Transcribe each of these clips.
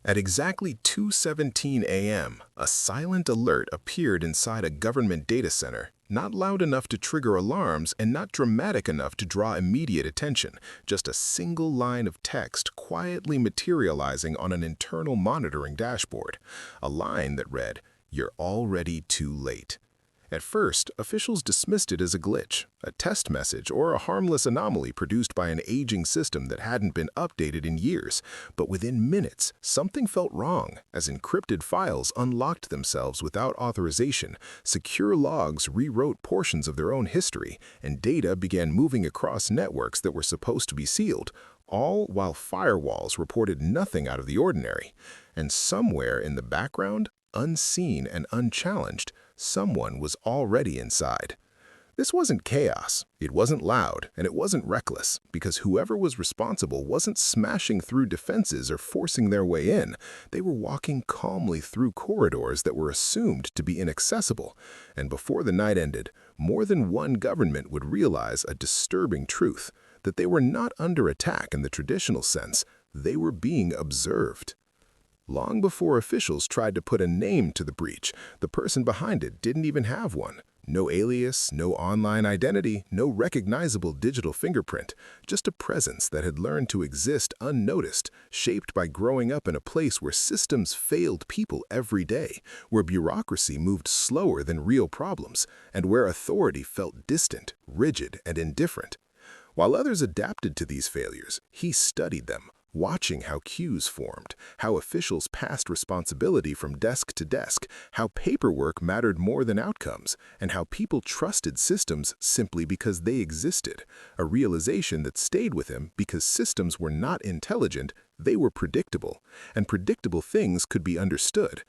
At exactly 2:17 a.m., a silent alert appeared inside a government data center, not loud enough to trigger alarms and not dramatic enough to draw immediate attention, just a single line of text quietly materializing on an internal monitoring dashboard. A line that read, "You're already too late." At first, officials dismissed it as a glitch, a test message, or a harmless anomaly produced by an aging system that hadn't been updated in years. But within minutes, something felt wrong as encrypted files unlocked themselves without authorization, secure logs rewrote portions of their own history, and data began moving across networks that were supposed to be sealed, all while firewalls reported nothing out of the ordinary. And somewhere in the background, unseen and unchallenged, someone was already inside. This wasn't chaos, it wasn't loud, and it wasn't reckless, because whoever was responsible wasn't smashing through defenses or forcing their way in. They were walking calmly through corridors that were assumed to be inaccessible. And before the night ended, more than one government would realize a disturbing truth, that they were not under attack in the traditional sense, they were being observed. Long before officials tried to put a name to the breach, the person behind it didn't even have one. No alias, no online identity, no recognizable digital fingerprint, just a presence that had learned to exist unnoticed, shaped by growing up in a place where systems failed people every day, where bureaucracy moved slower than real problems, and where authority felt distant, rigid, and indifferent. While others adapted to these failures, he studied them, watching how queues formed, how officials passed responsibility from desk to desk, how paperwork mattered more than outcomes, and how people trusted systems simply because they existed, a realization that stayed with him because systems were not intelligent, they were predictable, and predictable things could be understood.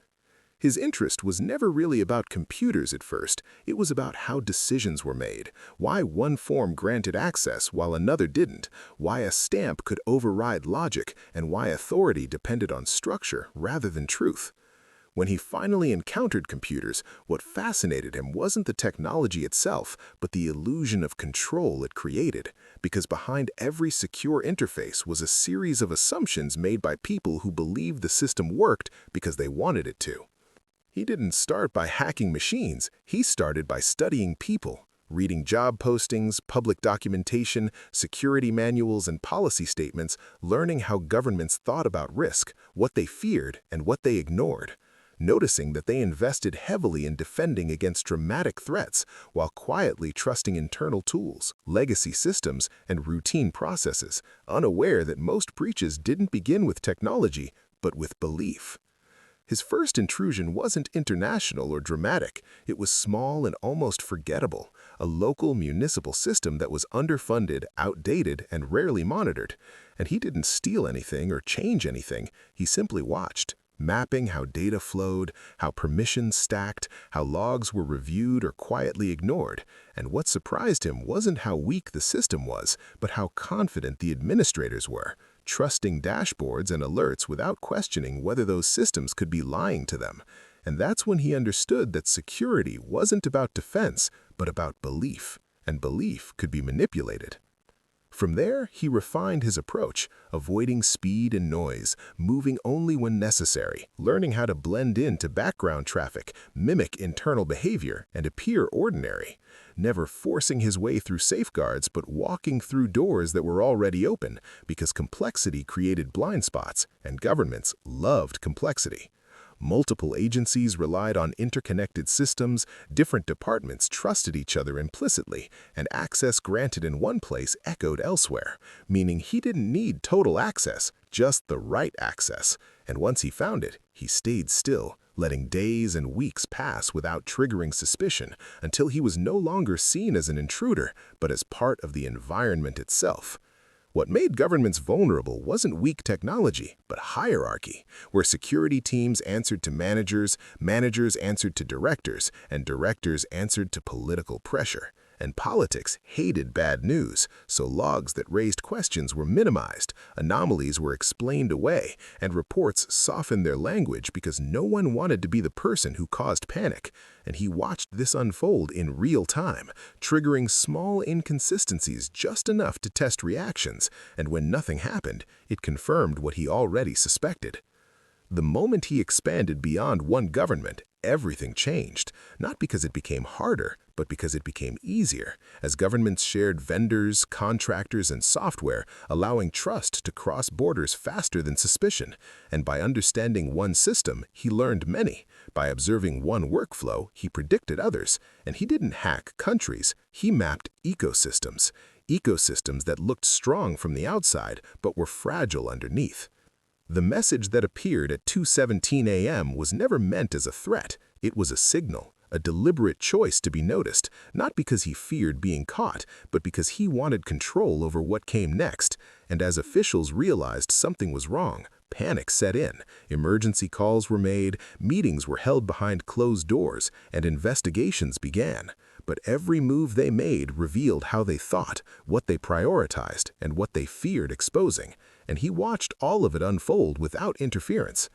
His interest was never really about computers at first, it was about how decisions were made, why one form granted access while another didn't, why a stamp could override logic, and why authority depended on structure rather than truth. When he finally encountered computers, what fascinated him wasn't the technology itself, but the illusion of control it created, because behind every secure interface was a series of assumptions made by people who believed the system worked because they wanted it to. He didn't start by hacking machines, he started by studying people, reading job postings, public documentation, security manuals, and policy statements, learning how governments thought about risk, what they feared, and what they ignored, noticing that they invested heavily in defending against dramatic threats while quietly trusting internal tools, legacy systems, and routine processes, unaware that most breaches didn't begin with technology, but with belief. His first intrusion wasn't international or dramatic, it was small and almost forgettable, a local municipal system that was underfunded, outdated, and rarely monitored. And he didn't steal anything or change anything, he simply watched, mapping how data flowed, how permissions stacked, how logs were reviewed or quietly ignored. And what surprised him wasn't how weak the system was, but how confident the administrators were, trusting dashboards and alerts without questioning whether those systems could be lying to them. And that's when he understood that security wasn't about defense, but about belief, and belief could be manipulated. From there, he refined his approach, avoiding speed and noise, moving only when necessary, learning how to blend into background traffic, mimic internal behavior, and appear ordinary, never forcing his way through safeguards but walking through doors that were already open, because complexity created blind spots, and governments loved complexity. Multiple agencies relied on interconnected systems, different departments trusted each other implicitly, and access granted in one place echoed elsewhere, meaning he didn't need total access, just the right access. And once he found it, he stayed still, letting days and weeks pass without triggering suspicion, until he was no longer seen as an intruder, but as part of the environment itself. What made governments vulnerable wasn't weak technology, but hierarchy, where security teams answered to managers, managers answered to directors, and directors answered to political pressure. And politics hated bad news, so logs that raised questions were minimized, anomalies were explained away, and reports softened their language because no one wanted to be the person who caused panic. And he watched this unfold in real time, triggering small inconsistencies just enough to test reactions, and when nothing happened, it confirmed what he already suspected. The moment he expanded beyond one government, everything changed, not because it became harder, but because it became easier, as governments shared vendors, contractors, and software, allowing trust to cross borders faster than suspicion. And by understanding one system, he learned many. By observing one workflow, he predicted others. And he didn't hack countries, he mapped ecosystems. Ecosystems that looked strong from the outside, but were fragile underneath. The message that appeared at 2:17 a.m. was never meant as a threat. It was a signal, a deliberate choice to be noticed, not because he feared being caught, but because he wanted control over what came next. And as officials realized something was wrong, panic set in. Emergency calls were made, meetings were held behind closed doors, and investigations began. But every move they made revealed how they thought, what they prioritized, and what they feared exposing. And he watched all of it unfold without interference.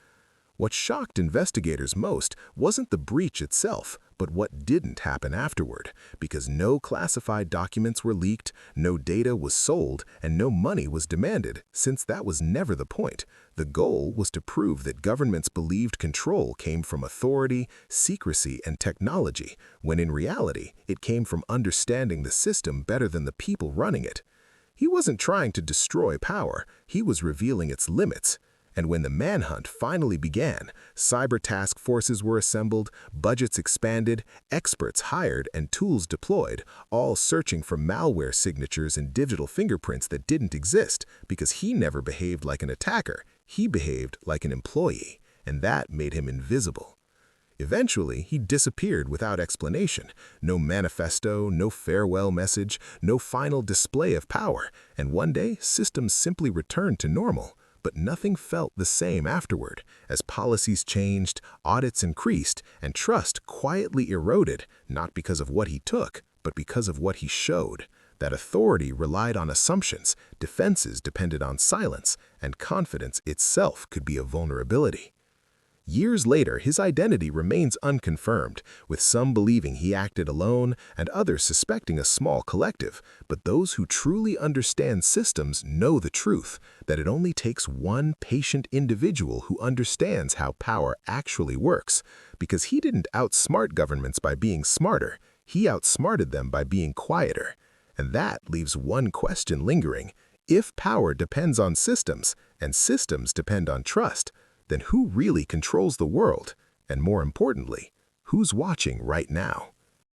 What shocked investigators most wasn't the breach itself, but what didn't happen afterward, because no classified documents were leaked, no data was sold, and no money was demanded, since that was never the point. The goal was to prove that governments believed control came from authority, secrecy, and technology, when in reality, it came from understanding the system better than the people running it. He wasn't trying to destroy power, he was revealing its limits. And when the manhunt finally began, cyber task forces were assembled, budgets expanded, experts hired, and tools deployed, all searching for malware signatures and digital fingerprints that didn't exist, because he never behaved like an attacker, he behaved like an employee, and that made him invisible. Eventually, he disappeared without explanation. No manifesto, no farewell message, no final display of power, and one day, systems simply returned to normal. But nothing felt the same afterward. As policies changed, audits increased, and trust quietly eroded, not because of what he took, but because of what he showed. That authority relied on assumptions, defenses depended on silence, and confidence itself could be a vulnerability. Years later, his identity remains unconfirmed, with some believing he acted alone and others suspecting a small collective. But those who truly understand systems know the truth, that it only takes one patient individual who understands how power actually works. Because he didn't outsmart governments by being smarter, he outsmarted them by being quieter. And that leaves one question lingering. If power depends on systems, and systems depend on trust, then who really controls the world? And more importantly, who's watching right now?